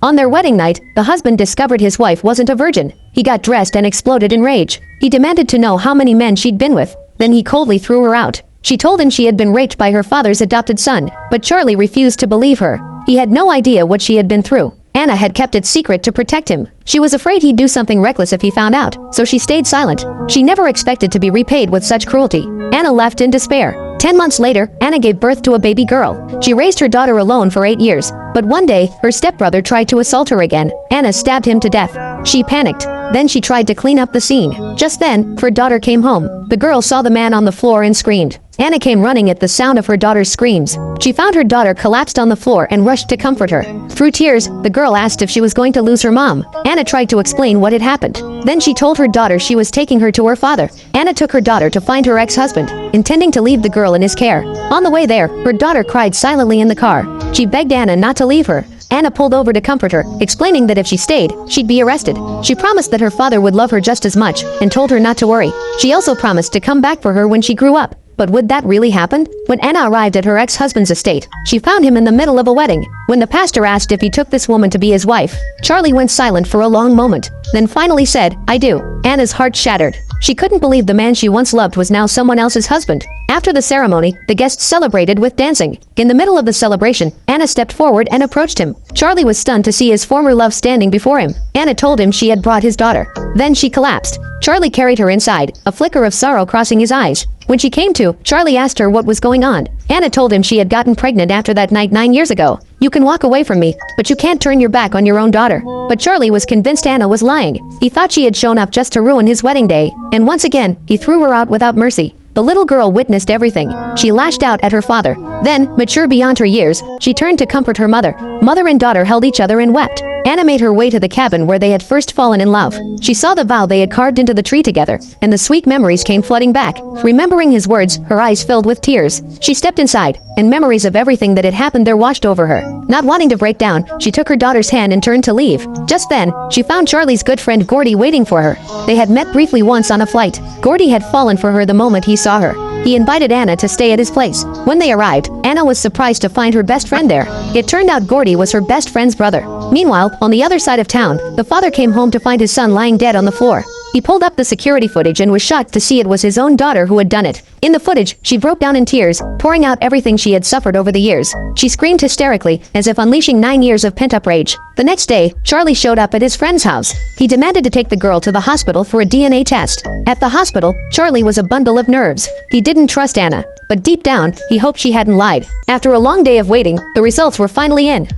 On their wedding night, the husband discovered his wife wasn't a virgin. He got dressed and exploded in rage. He demanded to know how many men she'd been with. Then he coldly threw her out. She told him she had been raped by her father's adopted son, but Charlie refused to believe her. He had no idea what she had been through. Anna had kept it secret to protect him. She was afraid he'd do something reckless if he found out, so she stayed silent. She never expected to be repaid with such cruelty. Anna left in despair. 10 months later, Anna gave birth to a baby girl. She raised her daughter alone for 8 years, but one day, her stepbrother tried to assault her again. Anna stabbed him to death. She panicked. Then she tried to clean up the scene. Just then, her daughter came home. The girl saw the man on the floor and screamed. Anna came running at the sound of her daughter's screams. She found her daughter collapsed on the floor and rushed to comfort her. Through tears, the girl asked if she was going to lose her mom. Anna tried to explain what had happened. Then she told her daughter she was taking her to her father. Anna took her daughter to find her ex-husband, intending to leave the girl in his care. On the way there, her daughter cried silently in the car. She begged Anna not to leave her. Anna pulled over to comfort her, explaining that if she stayed, she'd be arrested. She promised that her father would love her just as much, and told her not to worry. She also promised to come back for her when she grew up. But would that really happen? When Anna arrived at her ex-husband's estate, she found him in the middle of a wedding. When the pastor asked if he took this woman to be his wife, Charlie went silent for a long moment, then finally said, "I do." Anna's heart shattered. She couldn't believe the man she once loved was now someone else's husband. After the ceremony, the guests celebrated with dancing. In the middle of the celebration, Anna stepped forward and approached him. Charlie was stunned to see his former love standing before him. Anna told him she had brought his daughter. Then she collapsed. Charlie carried her inside, a flicker of sorrow crossing his eyes. When she came to, Charlie asked her what was going on. Anna told him she had gotten pregnant after that night 9 years ago. "You can walk away from me, but you can't turn your back on your own daughter." But Charlie was convinced Anna was lying. He thought she had shown up just to ruin his wedding day, and once again, he threw her out without mercy. The little girl witnessed everything. She lashed out at her father. Then, mature beyond her years, she turned to comfort her mother. Mother and daughter held each other and wept. Anna made her way to the cabin where they had first fallen in love. She saw the vow they had carved into the tree together, and the sweet memories came flooding back. Remembering his words, her eyes filled with tears. She stepped inside, and memories of everything that had happened there washed over her. Not wanting to break down, she took her daughter's hand and turned to leave. Just then, she found Charlie's good friend Gordy waiting for her. They had met briefly once on a flight. Gordy had fallen for her the moment he saw her. He invited Anna to stay at his place. When they arrived, Anna was surprised to find her best friend there. It turned out Gordy was her best friend's brother. Meanwhile, on the other side of town, the father came home to find his son lying dead on the floor. He pulled up the security footage and was shocked to see it was his own daughter who had done it. In the footage, she broke down in tears, pouring out everything she had suffered over the years. She screamed hysterically, as if unleashing 9 years of pent-up rage. The next day, Charlie showed up at his friend's house. He demanded to take the girl to the hospital for a DNA test. At the hospital, Charlie was a bundle of nerves. He didn't trust Anna, but deep down, he hoped she hadn't lied. After a long day of waiting, the results were finally in.